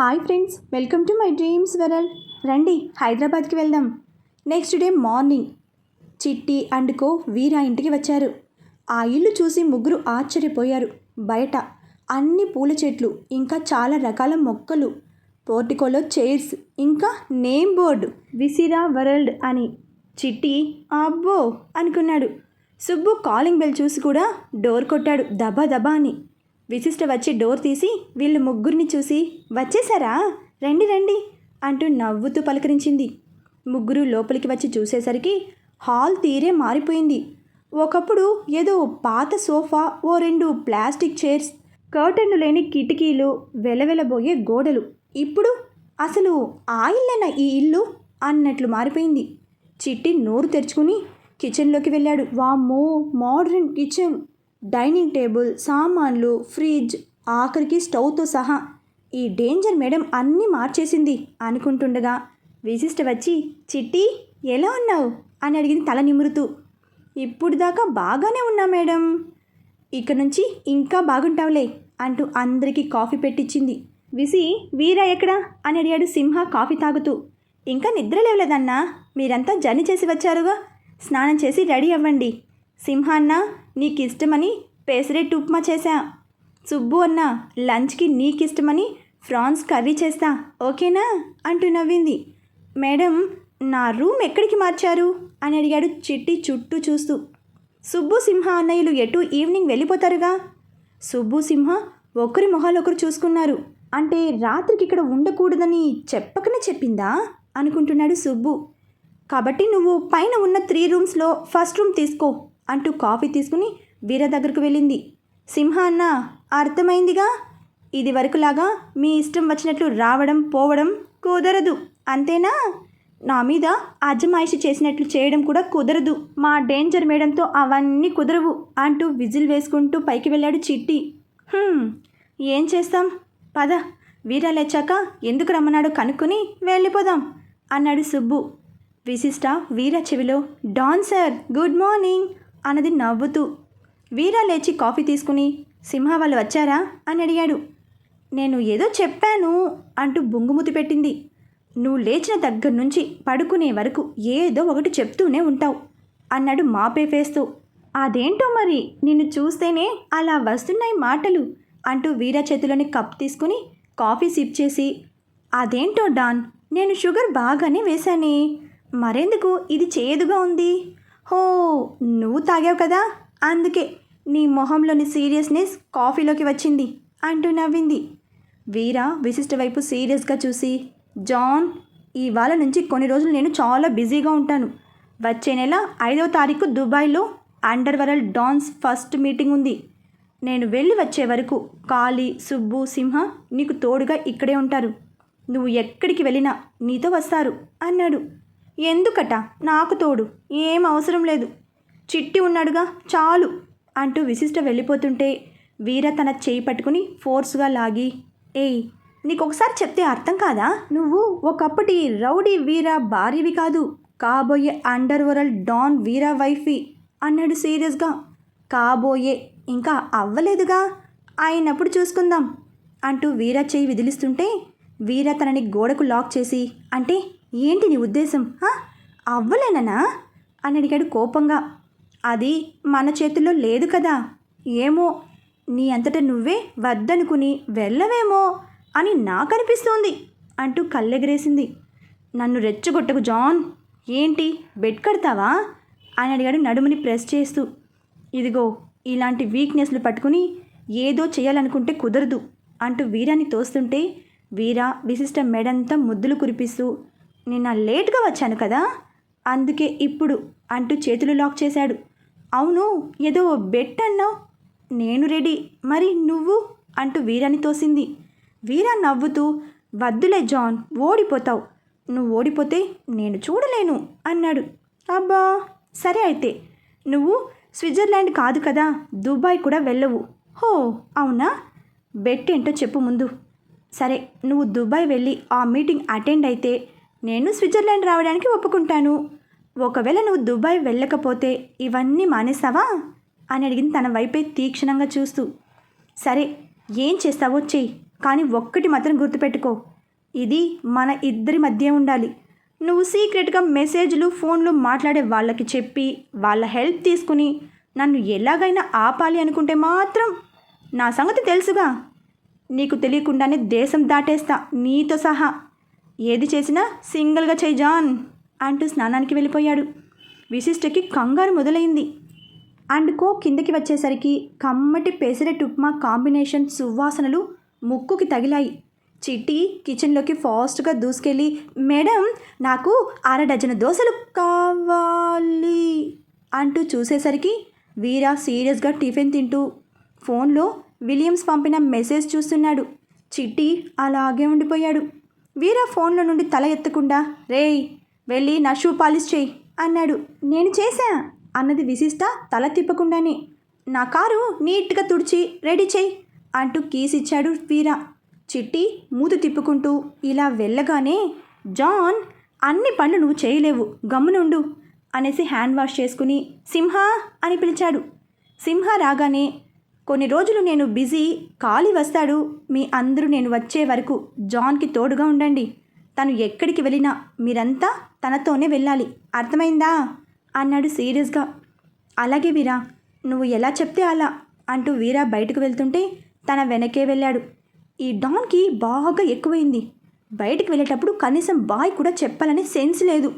Hi friends, welcome to my dreams world. రండి హైదరాబాద్కి వెళ్దాం. నెక్స్ట్ డే మార్నింగ్ చిట్టి అండ్ కో వీరా ఇంటికి వచ్చారు. ఆ ఇల్లు చూసి ముగ్గురు ఆశ్చర్యపోయారు. బయట అన్ని పూల చెట్లు, ఇంకా చాలా రకాల మొక్కలు, పోర్టికోలో చైర్స్, ఇంకా నేమ్ బోర్డు విసిరా వరల్డ్ అని. చిట్టి అబ్బో అనుకున్నాడు. సుబ్బు కాలింగ్ బెల్ చూసి కూడా డోర్ కొట్టాడు దబా దబా అని. విశిష్ట వచ్చి డోర్ తీసి వీళ్ళు ముగ్గురిని చూసి వచ్చేసారా, రండి రండి అంటూ నవ్వుతూ పలకరించింది. ముగ్గురు లోపలికి వచ్చి చూసేసరికి హాల్ తీరే మారిపోయింది. ఒకప్పుడు ఏదో పాత సోఫా, ఓ 2 ప్లాస్టిక్ చైర్స్, కర్టన్లు లేని కిటికీలు, వెలవెలబోయే గోడలు. ఇప్పుడు అసలు ఆ ఇల్లేనా ఈ ఇల్లు అన్నట్లు మారిపోయింది. చిట్టి నోరు తెరుచుకుని కిచెన్లోకి వెళ్ళాడు. వామ్మో, మోడర్న్ కిచెన్, డైనింగ్ టేబుల్, సామాన్లు, ఫ్రిడ్జ్, ఆఖరికి స్టవ్తో సహా. ఈ డేంజర్ మేడం అన్నీ మార్చేసింది అనుకుంటుండగా విశిష్ట వచ్చి చిట్టి ఎలా ఉన్నావు అని అడిగింది తల నిమురుతూ. ఇప్పుడు దాకా బాగానే ఉన్నా మేడం, ఇక నుంచి ఇంకా బాగుంటావులే అంటూ అందరికీ కాఫీ పెట్టించింది. వీరా ఎక్కడా అని అడిగాడు సింహ కాఫీ తాగుతూ. ఇంకా నిద్ర లేవలేదన్నా, మీరంతా జర్నీ చేసి వచ్చారుగా, స్నానం చేసి రెడీ అవ్వండి. సింహ అన్న నీకు ఇష్టమని పెసరెట్ ఉప్మా చేశా. సుబ్బు అన్న లంచ్కి నీకిష్టమని ఫ్రాన్స్ కర్రీ చేస్తా, ఓకేనా అంటూ నవ్వింది. మేడం, నా రూమ్ ఎక్కడికి మార్చారు అని అడిగాడు చిట్టి చుట్టూ చూస్తూ. సుబ్బు సింహ అన్నయ్యలు ఎటు ఈవినింగ్ వెళ్ళిపోతారుగా. సుబ్బు సింహ ఒకరి మొహాలు ఒకరు చూసుకున్నారు. అంటే రాత్రికి ఇక్కడ ఉండకూడదని చెప్పకనే చెప్పిందా అనుకుంటున్నాడు సుబ్బు. కాబట్టి నువ్వు పైన ఉన్న 3 రూమ్స్లో ఫస్ట్ రూమ్ తీసుకో అంటూ కాఫీ తీసుకుని వీర దగ్గరకు వెళ్ళింది. సింహ అన్న అర్థమైందిగా, ఇది వరకులాగా మీ ఇష్టం వచ్చినట్లు రావడం పోవడం కుదరదు, అంతేనా? నా మీద అజమాయిషి చేసినట్లు చేయడం కూడా కుదరదు. మా డేంజర్ మేడంతో అవన్నీ కుదరవు అంటూ విజిల్ వేసుకుంటూ పైకి వెళ్ళాడు చిట్టి. ఏం చేస్తాం, పద, వీర లేచాక ఎందుకు రమ్మన్నాడో కనుక్కొని వెళ్ళిపోదాం అన్నాడు సుబ్బు. విశిష్ట వీర చెవిలో డాన్ సార్ గుడ్ మార్నింగ్ అన్నది నవ్వుతూ. వీరా లేచి కాఫీ తీసుకుని సింహ వాళ్ళు వచ్చారా అని అడిగాడు. నేను ఏదో చెప్పాను అంటూ బొంగుమూతి పెట్టింది. నువ్వు లేచిన దగ్గర నుంచి పడుకునే వరకు ఏదో ఒకటి చెప్తూనే ఉంటావు అన్నాడు మాపే ఫేస్తూ. అదేంటో మరి, నిన్ను చూస్తేనే అలా వస్తున్నాయి మాటలు అంటూ వీరా చేతిలోని కప్ తీసుకుని కాఫీ సిప్ చేసి, అదేంటో డాన్, నేను షుగర్ బాగానే వేశానే, మరెందుకు ఇది చేదుగా ఉంది? హో, నువ్వు తాగావు కదా, అందుకే నీ మొహంలోని సీరియస్నెస్ కాఫీలోకి వచ్చింది అంటూ నవ్వింది. వీరా విశిష్ట వైపు సీరియస్గా చూసి, జాన్, ఇవాళ నుంచి కొన్ని రోజులు నేను చాలా బిజీగా ఉంటాను. వచ్చే నెల 5వ తారీఖు దుబాయ్లో under world dance first meeting ఉంది. నేను వెళ్ళి వచ్చే వరకు కాళీ, సుబ్బు, సింహ నీకు తోడుగా ఇక్కడే ఉంటారు. నువ్వు ఎక్కడికి వెళ్ళినా నీతో వస్తారు అన్నాడు. ఎందుకట నాకు తోడు? ఏం అవసరం లేదు, చిట్టి ఉన్నాడుగా చాలు అంటూ విశిష్ట వెళ్ళిపోతుంటే వీర తన చేయి పట్టుకుని ఫోర్స్గా లాగి, ఏయ్, నీకు ఒకసారి చెప్తే అర్థం కాదా? నువ్వు ఒకప్పటి రౌడీ వీర భార్యవి కాదు, కాబోయే అండర్ వరల్డ్ డాన్ వీరా వైఫీ అన్నాడు సీరియస్గా. కాబోయే, ఇంకా అవ్వలేదుగా, అయినప్పుడు చూసుకుందాం అంటూ వీర చేయి విదిలిస్తుంటే వీర తనని గోడకు లాక్ చేసి, అంటే ఏంటి నీ ఉద్దేశం, అవ్వలేననా అని అడిగాడు కోపంగా. అది మన చేతుల్లో లేదు కదా, ఏమో నీ అంతటా నువ్వే వద్దనుకుని వెళ్ళవేమో అని నాకు అనిపిస్తోంది అంటూ కళ్ళెగరేసింది. నన్ను రెచ్చగొట్టకు జాన్, ఏంటి బెడ్ కడతావా అని అడిగాడు నడుముని ప్రెస్ చేస్తూ. ఇదిగో, ఇలాంటి వీక్నెస్లు పట్టుకుని ఏదో చేయాలనుకుంటే కుదరదు అంటూ వీరాన్ని తోస్తుంటే వీరా విశిష్ట మెడంతా ముద్దులు కురిపిస్తూ, నిన్న లేట్గా వచ్చాను కదా, అందుకే ఇప్పుడు అంటూ చేతులు లాక్ చేశాడు. అవును, ఏదో బెట్ అన్నావు, నేను రెడీ, మరి నువ్వు అంటూ వీరాని తోసింది. వీరా నవ్వుతూ, వద్దులే జాన్, ఓడిపోతావు, నువ్వు ఓడిపోతే నేను చూడలేను అన్నాడు. అబ్బా సరే, అయితే నువ్వు స్విట్జర్లాండ్ కాదు కదా, దుబాయ్ కూడా వెళ్ళవు. హో అవునా, బెట్ ఏంటో చెప్పు ముందు. సరే, నువ్వు దుబాయ్ వెళ్ళి ఆ మీటింగ్ అటెండ్ అయితే నేను స్విట్జర్లాండ్ రావడానికి ఒప్పుకుంటాను. ఒకవేళ నువ్వు దుబాయ్ వెళ్ళకపోతే ఇవన్నీ మానేస్తావా అని అడిగింది తన వైపే తీక్షణంగా చూస్తూ. సరే, ఏం చేస్తావో చెయ్యి, కానీ ఒక్కటి మాత్రం గుర్తుపెట్టుకో, ఇది మన ఇద్దరి మధ్య ఉండాలి. నువ్వు సీక్రెట్గా మెసేజ్లు ఫోన్లు మాట్లాడే వాళ్ళకి చెప్పి వాళ్ళ హెల్ప్ తీసుకుని నన్ను ఎలాగైనా ఆపాలి అనుకుంటే మాత్రం నా సంగతి తెలుసుగా, నీకు తెలియకుండానే దేశం దాటేస్తా నీతో సహా. ఏది చేసినా సింగిల్గా చేయి జాన్ అంటూ స్నానానికి వెళ్ళిపోయాడు. విశిష్టకి కంగారు మొదలైంది. అండ్ కో కిందకి వచ్చేసరికి కమ్మటి పెసరెట్ ఉప్మా కాంబినేషన్ సువాసనలు ముక్కుకి తగిలాయి. చిట్టి కిచెన్లోకి ఫాస్ట్గా దూసుకెళ్ళి, మేడం నాకు 6 డజను దోశలు కావాలి అంటూ చూసేసరికి వీరా సీరియస్గా టిఫిన్ తింటూ ఫోన్లో విలియమ్స్ పంపిన మెసేజ్ చూస్తున్నాడు. చిట్టి అలాగే ఉండిపోయాడు. వీరా ఫోన్లో నుండి తల ఎత్తకుండా, రేయ్ వెళ్ళి నా షూ పాలిష్ చేయి అన్నాడు. నేను చేశా అన్నది విశిష్ట తల తిప్పకుండానే. నా కారు నీట్గా తుడిచి రెడీ చేయి అంటూ కీస్ ఇచ్చాడు వీరా. చిట్టి మూతి తిప్పుకుంటూ ఇలా వెళ్ళగానే, జాన్ అన్ని పనులు నువ్వు చేయలేవు, గమ్మునుండు అనేసి హ్యాండ్ వాష్ చేసుకుని సింహ అని పిలిచాడు. సింహ రాగానే, కొన్ని రోజులు నేను బిజీ, ఖాళీ వస్తాడు, మీ అందరూ నేను వచ్చే వరకు జాన్కి తోడుగా ఉండండి. తను ఎక్కడికి వెళ్ళినా మీరంతా తనతోనే వెళ్ళాలి, అర్థమైందా అన్నాడు సీరియస్గా. అలాగే వీరా, నువ్వు ఎలా చెప్తే అలా అంటూ వీరా బయటకు వెళ్తుంటే తన వెనకే వెళ్ళాడు. ఈ డాన్కి బాగా ఎక్కువైంది, బయటికి వెళ్ళేటప్పుడు కనీసం బాయ్ కూడా చెప్పాలని సెన్స్ లేదు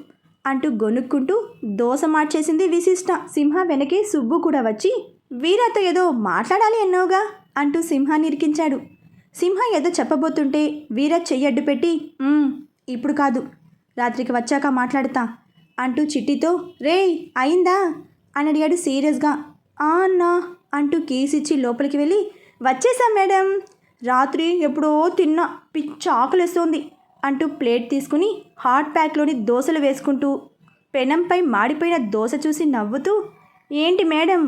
అంటూ గొనుక్కుంటూ దోశ మార్చేసింది విశిష్ట. సింహ వెనకే సుబ్బు కూడా వచ్చి, వీరాతో ఏదో మాట్లాడాలి అన్నావుగా అంటూ సింహాన్ని ఇరికించాడు. సింహ ఏదో చెప్పబోతుంటే వీరా చెయ్యడ్డు పెట్టి, ఇప్పుడు కాదు, రాత్రికి వచ్చాక మాట్లాడతా అంటూ చిట్టితో, రేయ్ అయిందా అని అడిగాడు సీరియస్గా. అన్నా అంటూ కీస్ ఇచ్చి లోపలికి వెళ్ళి, వచ్చేసా మేడం, రాత్రి ఎప్పుడో తిన్నా, పిచ్చి ఆకలేస్తోంది అంటూ ప్లేట్ తీసుకుని హాట్ ప్యాక్లోని దోశలు వేసుకుంటూ పెనంపై మాడిపోయిన దోశ చూసి నవ్వుతూ, ఏంటి మేడం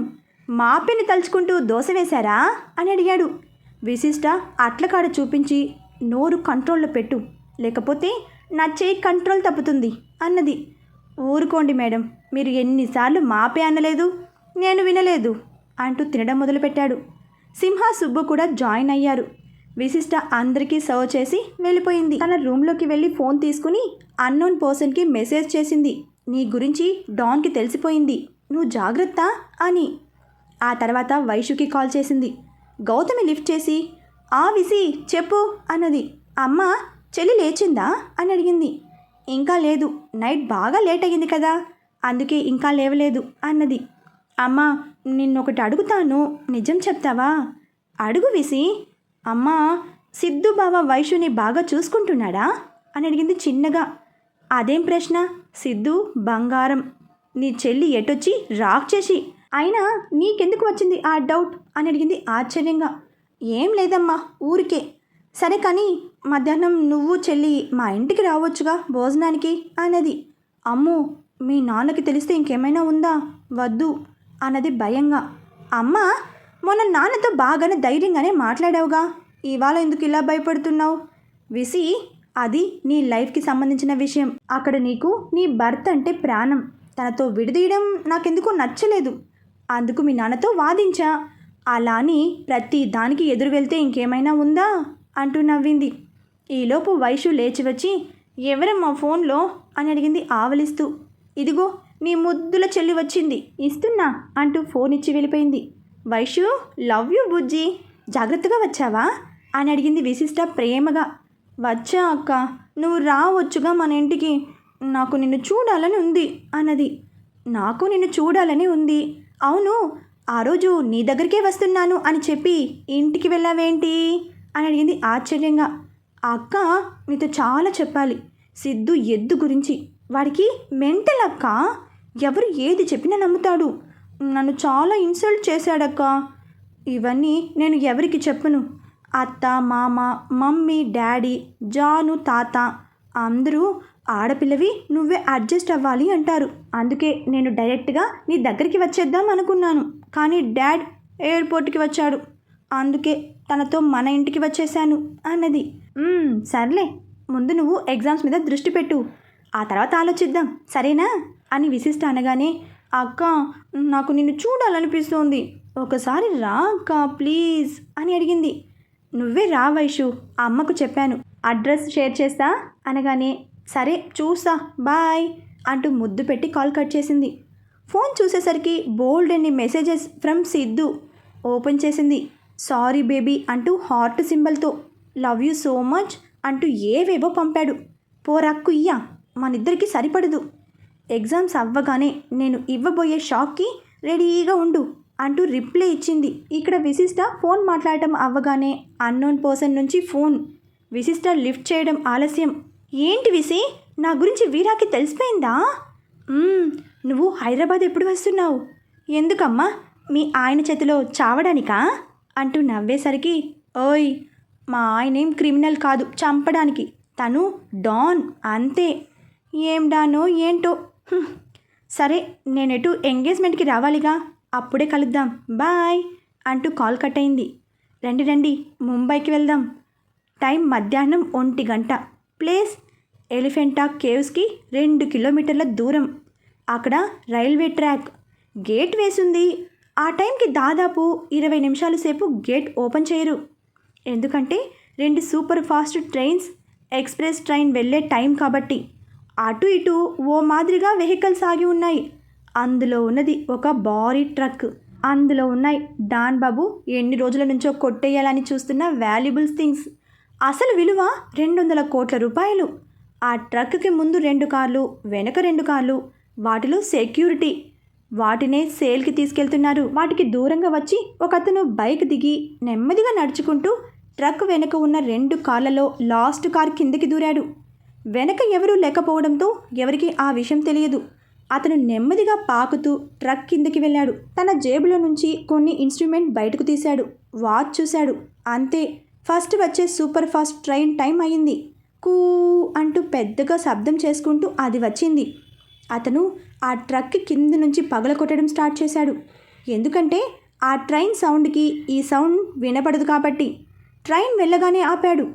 మా పెన్ని తలుచుకుంటూ దోశ వేశారా అని అడిగాడు. విశిష్ట అట్లకాడ చూపించి, నోరు కంట్రోల్లో పెట్టు, లేకపోతే నా చేయి కంట్రోల్ తప్పుతుంది అన్నది. ఊరుకోండి మేడం, మీరు ఎన్నిసార్లు మాపే అనలేదు, నేను వినలేదు అంటూ తినడం మొదలుపెట్టాడు. సింహ సుబ్బు కూడా జాయిన్ అయ్యారు. విశిష్ట అందరికీ సర్వ్ చేసి వెళ్ళిపోయింది. తన రూమ్లోకి వెళ్ళి ఫోన్ తీసుకుని అన్నోన్ పర్సన్కి మెసేజ్ చేసింది. నీ గురించి డాన్కి తెలిసిపోయింది, నువ్వు జాగ్రత్త అని. ఆ తర్వాత వైషుకి కాల్ చేసింది. గౌతమి లిఫ్ట్ చేసి, ఆ విసి చెప్పు అన్నది. అమ్మ చెల్లి లేచిందా అని అడిగింది. ఇంకా లేదు, నైట్ బాగా లేట్ అయ్యింది కదా, అందుకే ఇంకా లేవలేదు అన్నది. అమ్మ నిన్నొకటి అడుగుతాను, నిజం చెప్తావా? అడుగు విసి. అమ్మా సిద్ధు బావ వైషుని బాగా చూసుకుంటున్నాడా అని అడిగింది చిన్నగా. అదేం ప్రశ్న, సిద్ధు బంగారం, నీ చెల్లి ఎటొచ్చి రాక్ చేసి, అయినా నీకెందుకు వచ్చింది ఆ డౌట్ అని అడిగింది ఆశ్చర్యంగా. ఏం లేదమ్మా, ఊరికే. సరే కానీ మధ్యాహ్నం నువ్వు చెల్లి మా ఇంటికి రావచ్చుగా భోజనానికి అన్నది. అమ్మో మీ నాన్నకి తెలిస్తే ఇంకేమైనా ఉందా, వద్దు అన్నది భయంగా. అమ్మ మొన్న నాన్నతో బాగానే ధైర్యంగానే మాట్లాడావుగా, ఇవాళ ఎందుకు ఇలా భయపడుతున్నావు? విసి, అది నీ లైఫ్కి సంబంధించిన విషయం. అక్కడ నీకు నీ భర్త అంటే ప్రాణం, తనతో విడదీయడం నాకెందుకో నచ్చలేదు, అందుకు మీ నాన్నతో వాదించా. అలా అని ప్రతి దానికి ఎదురు వెళ్తే ఇంకేమైనా ఉందా అంటూ నవ్వింది. ఈలోపు వైషు లేచి వచ్చి, ఎవరమ్మా ఫోన్లో అని అడిగింది ఆవలిస్తూ. ఇదిగో నీ ముద్దుల చెల్లి వచ్చింది, ఇస్తున్నా అంటూ ఫోన్ ఇచ్చి వెళ్ళిపోయింది. వైషు లవ్ యూ బుజ్జి, జాగ్రత్తగా వచ్చావా అని అడిగింది విశిష్ట ప్రేమగా. వచ్చా అక్క, నువ్వు రావచ్చుగా మన ఇంటికి, నాకు నిన్ను చూడాలని ఉంది అన్నది. నాకు నిన్ను చూడాలని ఉంది. అవును, ఆ రోజు నీ దగ్గరికే వస్తున్నాను అని చెప్పి ఇంటికి వెళ్ళావేంటి అని అడిగింది ఆశ్చర్యంగా. అక్క నీతో చాలా చెప్పాలి, సిద్ధు ఎద్దు గురించి. వాడికి మెంటల్ అక్క, ఎవరు ఏది చెప్పినా నమ్ముతాడు. నన్ను చాలా ఇన్సల్ట్ చేశాడక్క. ఇవన్నీ నేను ఎవరికి చెప్పను. అత్త మామ మమ్మీ డాడీ జాను తాత అందరూ ఆడపిల్లవి నువ్వే అడ్జస్ట్ అవ్వాలి అంటారు. అందుకే నేను డైరెక్ట్గా నీ దగ్గరికి వచ్చేద్దాం అనుకున్నాను, కానీ డాడ్ ఎయిర్పోర్ట్కి వచ్చాడు, అందుకే తనతో మన ఇంటికి వచ్చేసాను అన్నది. సర్లే, ముందు నువ్వు ఎగ్జామ్స్ మీద దృష్టి పెట్టు, ఆ తర్వాత ఆలోచిద్దాం సరేనా అని విశిష్ట అనగానే, అక్క నాకు నిన్ను చూడాలనిపిస్తోంది, ఒకసారి రా అక్క ప్లీజ్ అని అడిగింది. నువ్వే రా వైషు, అమ్మకు చెప్పాను, అడ్రస్ షేర్ చేస్తా అనగానే సరే చూస్తా బాయ్ అంటూ ముద్దు పెట్టి కాల్ కట్ చేసింది. ఫోన్ చూసేసరికి బోల్డ్ అన్ని మెసేజెస్ ఫ్రమ్ సిద్ధు. ఓపెన్ చేసింది. సారీ బేబీ అంటూ హార్ట్ సింబల్తో, లవ్ యూ సో మచ్ అంటూ ఏవేవో పంపాడు. పోరాక్కు ఇయ్యా, మనిద్దరికి సరిపడదు. ఎగ్జామ్స్ అవ్వగానే నేను ఇవ్వబోయే షాక్కి రెడీగా ఉండు అంటూ రిప్లై ఇచ్చింది. ఇక్కడ విశిష్ట ఫోన్ మాట్లాడటం అవ్వగానే అన్నోన్ పర్సన్ నుంచి ఫోన్. విశిష్ట లిఫ్ట్ చేయడం ఆలస్యం. ఏంటి విసి, నా గురించి వీరాకి తెలిసిపోయిందా? నువ్వు హైదరాబాద్ ఎప్పుడు వస్తున్నావు? ఎందుకమ్మా, మీ ఆయన చేతిలో చావడానికా అంటూ నవ్వేసరికి, ఓయ్ మా ఆయనేం క్రిమినల్ కాదు చంపడానికి, తను డాన్ అంతే. ఏం డానో ఏంటో. సరే నేనెటు ఎంగేజ్మెంట్కి రావాలిగా, అప్పుడే కలుద్దాం బాయ్ అంటూ కాల్ కట్ అయింది. రండి రండి ముంబైకి వెళ్దాం. టైం మధ్యాహ్నం 1 గంట. ప్లేస్ ఎలిఫెంటా కేవ్స్కి 2 కిలోమీటర్ల దూరం. అక్కడ రైల్వే ట్రాక్, గేట్ వేసింది. ఆ టైంకి దాదాపు 20 నిమిషాల సేపు గేట్ ఓపెన్ చేయరు. ఎందుకంటే 2 super fast trains, express train వెళ్ళే టైం కాబట్టి. అటు ఇటు ఓ మాదిరిగా వెహికల్స్ ఆగి ఉన్నాయి. అందులో ఉన్నది ఒక భారీ ట్రక్. అందులో ఉన్నాయి డాన్ బాబు ఎన్ని రోజుల నుంచో కొట్టేయాలని చూస్తున్న వాల్యుబుల్స్ థింగ్స్. అసలు విలువ 200 కోట్ల రూపాయలు. ఆ ట్రక్కి ముందు 2 కార్లు, వెనక 2 కార్లు, వాటిలో సెక్యూరిటీ. వాటినే సేల్కి తీసుకెళ్తున్నారు. వాటికి దూరంగా వచ్చి ఒకతను బైక్ దిగి నెమ్మదిగా నడుచుకుంటూ ట్రక్ వెనక ఉన్న 2 కార్లలో లాస్ట్ కార్ కిందకి దూరాడు. వెనక ఎవరూ లేకపోవడంతో ఎవరికి ఆ విషయం తెలియదు. అతను నెమ్మదిగా పాకుతూ ట్రక్ కిందకి వెళ్ళాడు. తన జేబులో నుంచి కొన్ని ఇన్స్ట్రుమెంట్ బయటకు తీశాడు. వాచ్ చూశాడు. అంతే, ఫస్ట్ వచ్చే సూపర్ ఫాస్ట్ ట్రైన్ టైం అయింది. కూ అంటూ పెద్దగా శబ్దం చేసుకుంటూ అది వచ్చింది. అతను ఆ ట్రక్ కింద నుంచి పగలకొట్టడం స్టార్ట్ చేశాడు. ఎందుకంటే ఆ ట్రైన్ సౌండ్కి ఈ సౌండ్ వినపడదు కాబట్టి. ట్రైన్ వెళ్ళగానే ఆపాడు.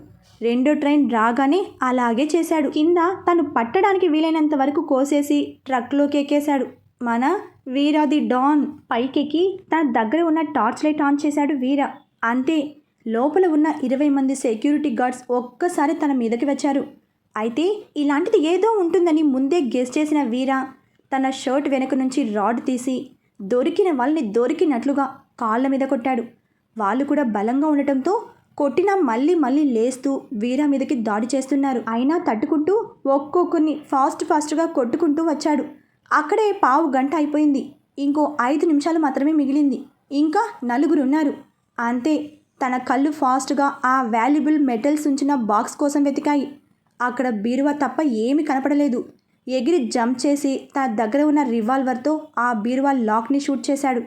రెండో ట్రైన్ రాగానే అలాగే చేశాడు. కింద తను పట్టడానికి వీలైనంత వరకు కోసేసి ట్రక్లోకి ఎక్కేశాడు. మన వీరా ది డాన్. పైకెక్కి తన దగ్గర ఉన్న టార్చ్ లైట్ ఆన్ చేశాడు వీర. అంతే, లోపల ఉన్న 20 మంది సెక్యూరిటీ గార్డ్స్ ఒక్కసారి తన మీదకి వచ్చారు. అయితే ఇలాంటిది ఏదో ఉంటుందని ముందే గెస్ చేసిన వీర తన షర్ట్ వెనుక నుంచి రాడ్ తీసి దొరికిన వాళ్ళని దొరికినట్లుగా కాళ్ళ మీద కొట్టాడు. వాళ్ళు కూడా బలంగా ఉండటంతో కొట్టినా మళ్ళీ మళ్ళీ లేస్తూ వీర మీదకి దాడి చేస్తున్నారు. అయినా తట్టుకుంటూ ఒక్కొక్కరిని ఫాస్ట్గా కొట్టుకుంటూ వచ్చాడు. అక్కడే 1/2 గంట అయిపోయింది. ఇంకో 5 నిమిషాలు మాత్రమే మిగిలింది. ఇంకా 4 ఉన్నారు. అంతే, తన కళ్ళు ఫాస్ట్గా ఆ వాల్యుబుల్ మెటల్స్ ఉంచిన బాక్స్ కోసం వెతికాయి. అక్కడ బీరువా తప్ప ఏమీ కనపడలేదు. ఎగిరి జంప్ చేసి తన దగ్గర ఉన్న రివాల్వర్తో ఆ బీరువా లాక్ని షూట్ చేశాడు.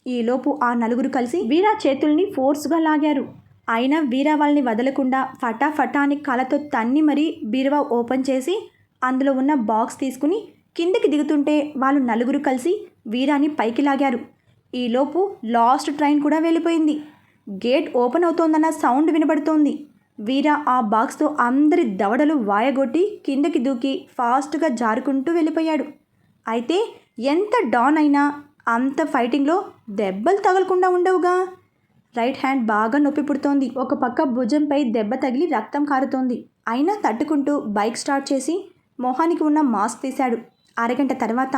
ఈలోపు ఆ 4 కలిసి వీరా చేతుల్ని ఫోర్స్గా లాగారు. అయినా వీరా వాళ్ళని వదలకుండా ఫటాఫటా అని కాళ్ళతో తన్ని మరీ బీరువా ఓపెన్ చేసి అందులో ఉన్న బాక్స్ తీసుకుని కిందకి దిగుతుంటే వాళ్ళు 4 కలిసి వీరాని పైకి లాగారు. ఈలోపు లాస్ట్ ట్రైన్ కూడా వెళ్ళిపోయింది. గేట్ ఓపెన్ అవుతోందన్న సౌండ్ వినబడుతోంది. వీరా ఆ బాక్స్తో అందరి దవడలు వాయగొట్టి కిందకి దూకి ఫాస్ట్గా జారుకుంటూ వెళ్ళిపోయాడు. అయితే ఎంత డాన్ అయినా అంత ఫైటింగ్లో దెబ్బలు తగలకుండా ఉండవుగా. రైట్ హ్యాండ్ బాగా నొప్పి పుడుతోంది. ఒక పక్క భుజంపై దెబ్బ తగిలి రక్తం కారుతోంది. అయినా తట్టుకుంటూ బైక్ స్టార్ట్ చేసి మొహానికి ఉన్న మాస్క్ తీశాడు. అరగంట తర్వాత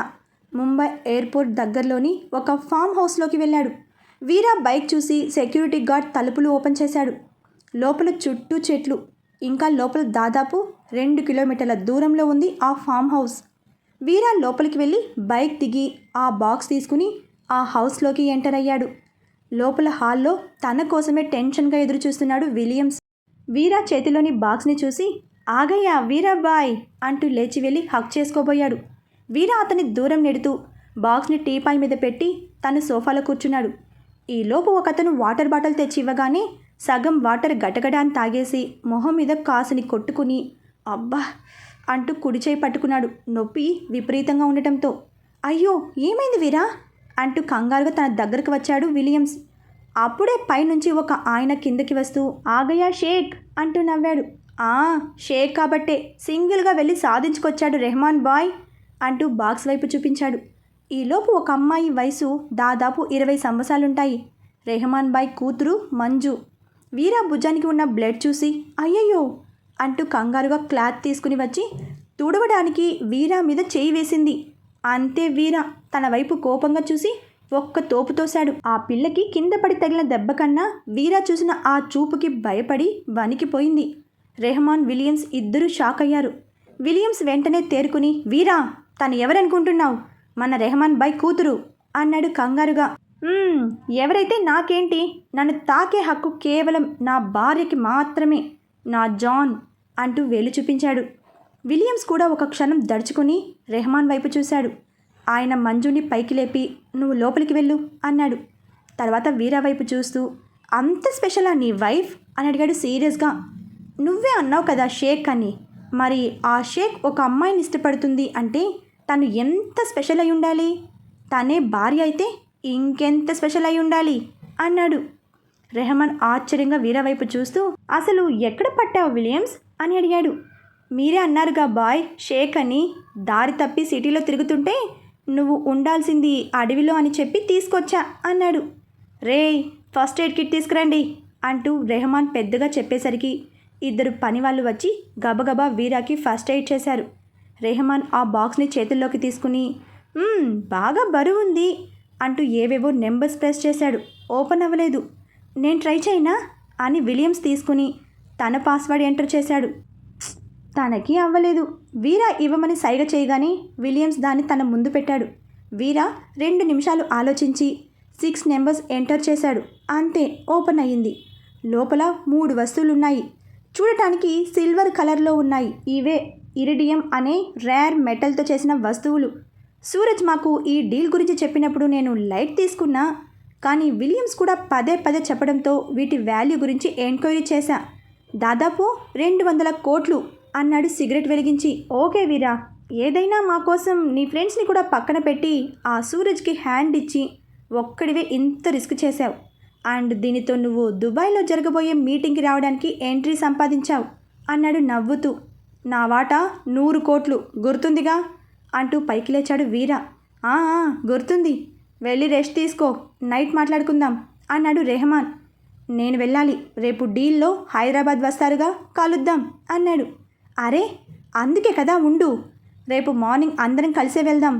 ముంబై ఎయిర్పోర్ట్ దగ్గరలోని ఒక ఫామ్ హౌస్లోకి వెళ్ళాడు. వీరా బైక్ చూసి సెక్యూరిటీ గార్డ్ తలుపులు ఓపెన్ చేశాడు. లోపల చుట్టూ చెట్లు. ఇంకా లోపల దాదాపు 2 కిలోమీటర్ల దూరంలో ఉంది ఆ ఫామ్ హౌస్. వీరా లోపలికి వెళ్ళి బైక్ దిగి ఆ బాక్స్ తీసుకుని ఆ హౌస్లోకి ఎంటర్ అయ్యాడు. లోపల హాల్లో తన కోసమే టెన్షన్గా ఎదురు చూస్తున్నాడు విలియమ్స్. వీరా చేతిలోని బాక్స్ని చూసి ఆగయ్యా వీరాబాయ్ అంటూ లేచి వెళ్ళి హక్ చేసుకోబోయాడు. వీరా అతని దూరం నెడుతూ బాక్స్ని టీపాయ్ మీద పెట్టి తను సోఫాలో కూర్చున్నాడు. ఈలోపు ఒకతను వాటర్ బాటిల్ తెచ్చి ఇవ్వగానే సగం వాటర్ గటగడాన్ని తాగేసి మొహం మీద కాసుని కొట్టుకుని అబ్బా అంటూ కుడిచేయి పట్టుకున్నాడు. నొప్పి విపరీతంగా ఉండటంతో. అయ్యో ఏమైంది వీరా అంటూ కంగారుగా తన దగ్గరకు వచ్చాడు విలియమ్స్. అప్పుడే పైనుంచి ఒక ఆయన కిందకి వస్తూ ఆగయ్యా షేక్ అంటూ నవ్వాడు. షేక్ కాబట్టే సింగిల్గా వెళ్ళి సాధించుకొచ్చాడు రెహమాన్ బాయ్ అంటూ బాక్స్ వైపు చూపించాడు. ఈలోపు ఒక అమ్మాయి వయసు దాదాపు 20 సంవత్సరాలుంటాయి. రెహమాన్ బాయ్ కూతురు మంజు. వీరా భుజానికి ఉన్న బ్లడ్ చూసి అయ్యయ్యో అంటూ కంగారుగా క్లాత్ తీసుకుని వచ్చి తుడవడానికి వీరా మీద చేయి వేసింది. అంతే వీరా తన వైపు కోపంగా చూసి ఒక్క తోపు తోశాడు. ఆ పిల్లకి కింద పడి తగిలిన దెబ్బ కన్నా వీరా చూసిన ఆ చూపుకి భయపడి వణికిపోయింది. రెహమాన్, విలియమ్స్ ఇద్దరూ షాక్ అయ్యారు. విలియమ్స్ వెంటనే తేరుకుని వీరా తను ఎవరనుకుంటున్నావు? మన రెహమాన్ బాయ్ కూతురు అన్నాడు కంగారుగా. ఎవరైతే నాకేంటి, నన్ను తాకే హక్కు కేవలం నా భార్యకి మాత్రమే, నా జాన్ అంటూ వేలు చూపించాడు. విలియమ్స్ కూడా ఒక క్షణం దడుచుకుని రెహమాన్ వైపు చూశాడు. ఆయన మంజుని పైకి లేపి నువ్వు లోపలికి వెళ్ళు అన్నాడు. తర్వాత వీరా వైపు చూస్తూ అంత స్పెషలా నీ వైఫ్ అని అడిగాడు సీరియస్గా. నువ్వే అన్నావు కదా షేక్ అని, మరి ఆ షేక్ ఒక అమ్మాయిని ఇష్టపడుతుంది అంటే తను ఎంత స్పెషల్ అయి ఉండాలి? తనే భార్య అయితే ఇంకెంత స్పెషల్ అయి ఉండాలి అన్నాడు. రెహమాన్ ఆశ్చర్యంగా వీరా వైపు చూస్తూ అసలు ఎక్కడ పట్టావు విలియమ్స్ అని అడిగాడు. మీరే అన్నారుగా బాయ్ షేక్ అని, దారి తప్పి సిటీలో తిరుగుతుంటే నువ్వు ఉండాల్సింది అడవిలో అని చెప్పి తీసుకొచ్చా అన్నాడు. రేయ్ ఫస్ట్ ఎయిడ్ కిట్ తీసుకురండి అంటూ రెహమాన్ పెద్దగా చెప్పేసరికి ఇద్దరు పనివాళ్ళు వచ్చి గబగబా వీరాకి ఫస్ట్ ఎయిడ్ చేశారు. రెహమాన్ ఆ బాక్స్ని చేతుల్లోకి తీసుకుని బాగా బరువుంది అంటూ ఏవేవో నెంబర్స్ ప్రెస్ చేశాడు. ఓపెన్ అవ్వలేదు. నేను ట్రై చేయనా అని విలియమ్స్ తీసుకుని తన పాస్వర్డ్ ఎంటర్ చేశాడు. తనకి అవ్వలేదు. వీరా ఇవ్వమని సైగ చేయగానే విలియమ్స్ దాన్ని తన ముందు పెట్టాడు. వీరా 2 నిమిషాలు ఆలోచించి 6 నెంబర్స్ ఎంటర్ చేశాడు. అంతే, ఓపెన్ అయ్యింది. లోపల 3 వస్తువులున్నాయి. చూడటానికి సిల్వర్ కలర్లో ఉన్నాయి. ఇవే ఇరిడియం అనే రేర్ మెటల్తో చేసిన వస్తువులు. సూరజ్ మాకు ఈ డీల్ గురించి చెప్పినప్పుడు నేను లైట్ తీసుకున్నా, కానీ విలియమ్స్ కూడా పదే చెప్పడంతో వీటి వాల్యూ గురించి ఎంక్వైరీ చేశా. దాదాపు 200 కోట్లు అన్నాడు సిగరెట్ వెలిగించి. ఓకే వీరా, ఏదైనా మా కోసం నీ ఫ్రెండ్స్ని కూడా పక్కన పెట్టి ఆ సూరజ్కి హ్యాండ్ ఇచ్చి ఒక్కడివే ఇంత రిస్క్ చేశావు. అండ్ దీనితో నువ్వు దుబాయ్లో జరగబోయే మీటింగ్కి రావడానికి ఎంట్రీ సంపాదించావు అన్నాడు నవ్వుతూ. నా వాటా 100 కోట్లు గుర్తుందిగా అంటూ పైకి లేచాడు వీరా. గుర్తుంది, వెళ్ళి రెస్ట్ తీసుకో, నైట్ మాట్లాడుకుందాం అన్నాడు రెహమాన్. నేను వెళ్ళాలి, రేపు డీల్లో హైదరాబాద్ వస్తారుగా, కలుద్దాం అన్నాడు. అరే అందుకే కదా ఉండు, రేపు మార్నింగ్ అందరం కలిసే వెళ్దాం.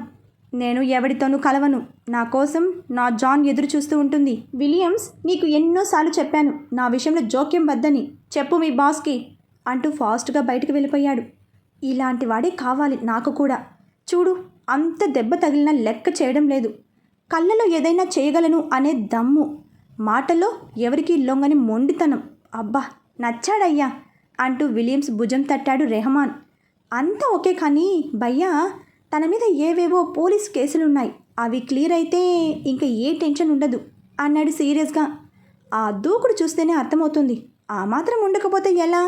నేను ఎవరితోనూ కలవను, నా కోసం నా జాన్ ఎదురు చూస్తూ ఉంటుంది. విలియమ్స్ నీకు ఎన్నోసార్లు చెప్పాను నా విషయంలో జోక్యం వద్దని, చెప్పు మీ బాస్కి అంటూ ఫాస్ట్గా బయటకు వెళ్ళిపోయాడు. ఇలాంటి వాడే కావాలి నాకు కూడా. చూడు, అంత దెబ్బ తగిలినా లెక్క చేయడం లేదు. కళ్ళలో ఏదైనా చేయగలను అనే దమ్ము, మాటల్లో ఎవరికీ లొంగని మొండితనం. అబ్బా నచ్చాడయ్యా అంటూ విలియమ్స్ భుజం తట్టాడు రెహమాన్. అంతా ఓకే, కానీ భయ్యా తన మీద ఏవేవో పోలీస్ కేసులున్నాయి, అవి క్లియర్ అయితే ఇంకా ఏ టెన్షన్ ఉండదు అన్నాడు సీరియస్గా. ఆ దూకుడు చూస్తేనే అర్థమవుతుంది, ఆ మాత్రం ఉండకపోతే ఎలా?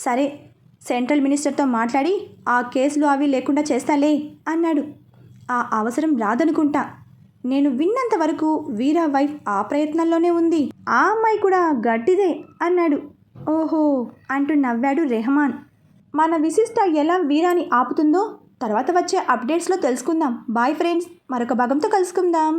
సరే, సెంట్రల్ మినిస్టర్తో మాట్లాడి ఆ కేసులు అవి లేకుండా చేస్తాలే అన్నాడు. ఆ అవసరం రాదనుకుంటా. నేను విన్నంత వరకు వీరా వైఫ్ ఆ ప్రయత్నంలోనే ఉంది. ఆ అమ్మాయి కూడా గట్టిదే అన్నాడు. ఓహో అంటూ నవ్వాడు రెహమాన్. మన విశిష్ట ఎలా వీరాని ఆపుతుందో తర్వాత వచ్చే అప్డేట్స్లో తెలుసుకుందాం. బాయ్ ఫ్రెండ్స్, మరొక భాగంతో కలుసుకుందాం.